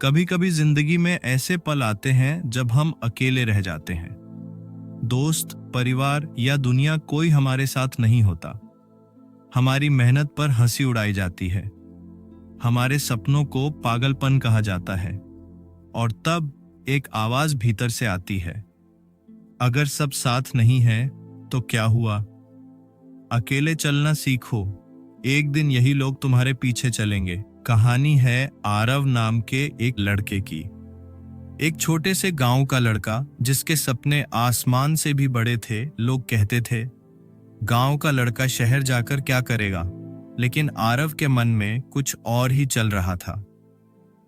कभी कभी जिंदगी में ऐसे पल आते हैं जब हम अकेले रह जाते हैं। दोस्त, परिवार या दुनिया कोई हमारे साथ नहीं होता। हमारी मेहनत पर हंसी उड़ाई जाती है। हमारे सपनों को पागलपन कहा जाता है। और तब एक आवाज भीतर से आती है, अगर सब साथ नहीं है तो क्या हुआ? अकेले चलना सीखो, एक दिन यही लोग तुम्हारे पीछे चलेंगे। कहानी है आरव नाम के एक लड़के की। एक छोटे से गांव का लड़का जिसके सपने आसमान से भी बड़े थे। लोग कहते थे, गांव का लड़का शहर जाकर क्या करेगा? लेकिन आरव के मन में कुछ और ही चल रहा था।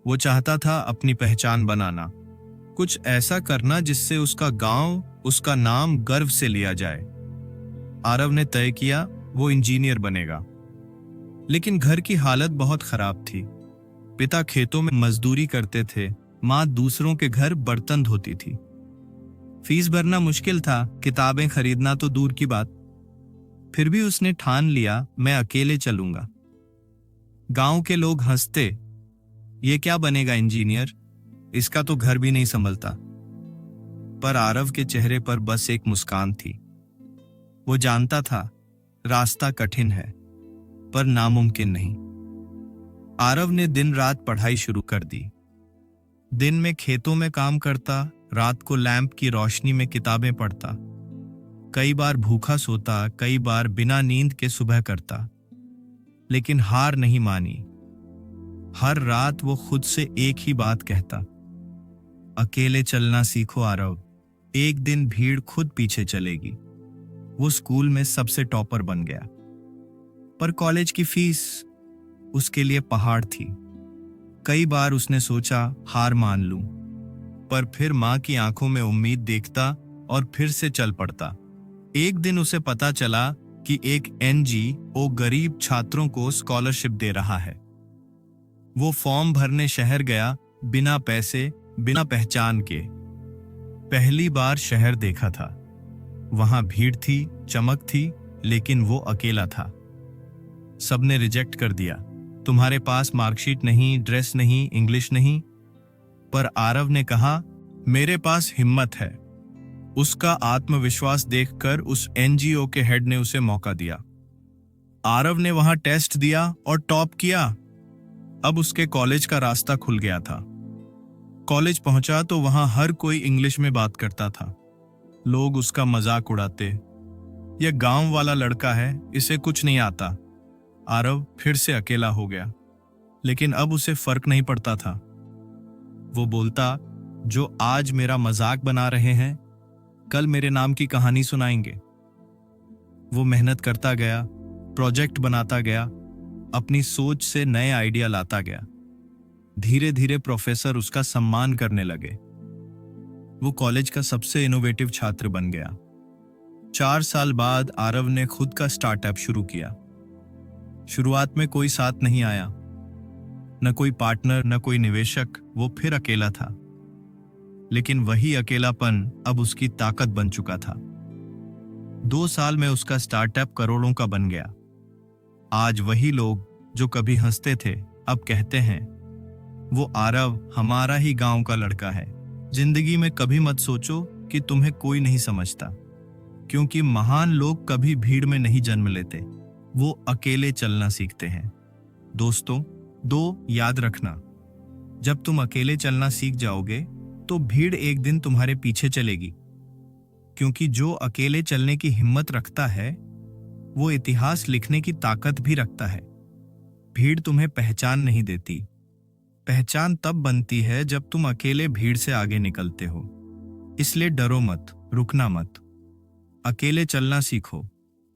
वो चाहता था अपनी पहचान बनाना, कुछ ऐसा करना जिससे उसका गांव, उसका नाम गर्व से लिया जाए। आरव ने तय किया वो इंजीनियर बनेगा। लेकिन घर की हालत बहुत खराब थी। पिता खेतों में मजदूरी करते थे, माँ दूसरों के घर बर्तन धोती थी। फीस भरना मुश्किल था, किताबें खरीदना तो दूर की बात। फिर भी उसने ठान लिया, मैं अकेले चलूंगा। गांव के लोग हंसते, ये क्या बनेगा इंजीनियर, इसका तो घर भी नहीं संभलता। पर आरव के चेहरे पर बस एक मुस्कान थी। वो जानता था रास्ता कठिन है पर नामुमकिन नहीं। आरव ने दिन रात पढ़ाई शुरू कर दी। दिन में खेतों में काम करता, रात को लैंप की रोशनी में किताबें पढ़ता। कई बार भूखा सोता, कई बार बिना नींद के सुबह करता। लेकिन हार नहीं मानी। हर रात वो खुद से एक ही बात कहता, अकेले चलना सीखो आरव, एक दिन भीड़ खुद पीछे चलेगी। वो स्कूल में सबसे टॉपर बन गया। पर कॉलेज की फीस उसके लिए पहाड़ थी। कई बार उसने सोचा हार मान लूं, पर फिर मां की आंखों में उम्मीद देखता और फिर से चल पड़ता। एक दिन उसे पता चला कि एक एनजीओ गरीब छात्रों को स्कॉलरशिप दे रहा है। वो फॉर्म भरने शहर गया, बिना पैसे, बिना पहचान के। पहली बार शहर देखा था। वहां भीड़ थी, चमक थी, लेकिन वो अकेला था। सबने रिजेक्ट कर दिया, तुम्हारे पास मार्कशीट नहीं, ड्रेस नहीं, इंग्लिश नहीं। पर आरव ने कहा, मेरे पास हिम्मत है। उसका आत्मविश्वास देखकर उस एनजीओ के हेड ने उसे मौका दिया। आरव ने वहां टेस्ट दिया और टॉप किया। अब उसके कॉलेज का रास्ता खुल गया था। कॉलेज पहुंचा तो वहां हर कोई इंग्लिश में बात करता था। लोग उसका मजाक उड़ाते, यह गांव वाला लड़का है, इसे कुछ नहीं आता। आरव फिर से अकेला हो गया, लेकिन अब उसे फर्क नहीं पड़ता था। वो बोलता, जो आज मेरा मजाक बना रहे हैं, कल मेरे नाम की कहानी सुनाएंगे। वो मेहनत करता गया, प्रोजेक्ट बनाता गया, अपनी सोच से नए आइडिया लाता गया। धीरे धीरे प्रोफेसर उसका सम्मान करने लगे। वो कॉलेज का सबसे इनोवेटिव छात्र बन गया। 4 साल बाद आरव ने खुद का स्टार्टअप शुरू किया। शुरुआत में कोई साथ नहीं आया, न कोई पार्टनर, न कोई निवेशक। वो फिर अकेला था। लेकिन वही अकेलापन अब उसकी ताकत बन चुका था। 2 साल में उसका स्टार्टअप करोड़ों का बन गया। आज वही लोग जो कभी हंसते थे, अब कहते हैं, वो आरव हमारा ही गांव का लड़का है। जिंदगी में कभी मत सोचो कि तुम्हें कोई नहीं समझता, क्योंकि महान लोग कभी भीड़ में नहीं जन्म लेते, वो अकेले चलना सीखते हैं। दोस्तों, याद रखना, जब तुम अकेले चलना सीख जाओगे तो भीड़ एक दिन तुम्हारे पीछे चलेगी। क्योंकि जो अकेले चलने की हिम्मत रखता है, वो इतिहास लिखने की ताकत भी रखता है। भीड़ तुम्हें पहचान नहीं देती। पहचान तब बनती है जब तुम अकेले भीड़ से आगे निकलते हो। इसलिए डरो मत, रुकना मत, अकेले चलना सीखो,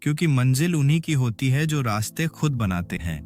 क्योंकि मंजिल उन्हीं की होती है जो रास्ते खुद बनाते हैं।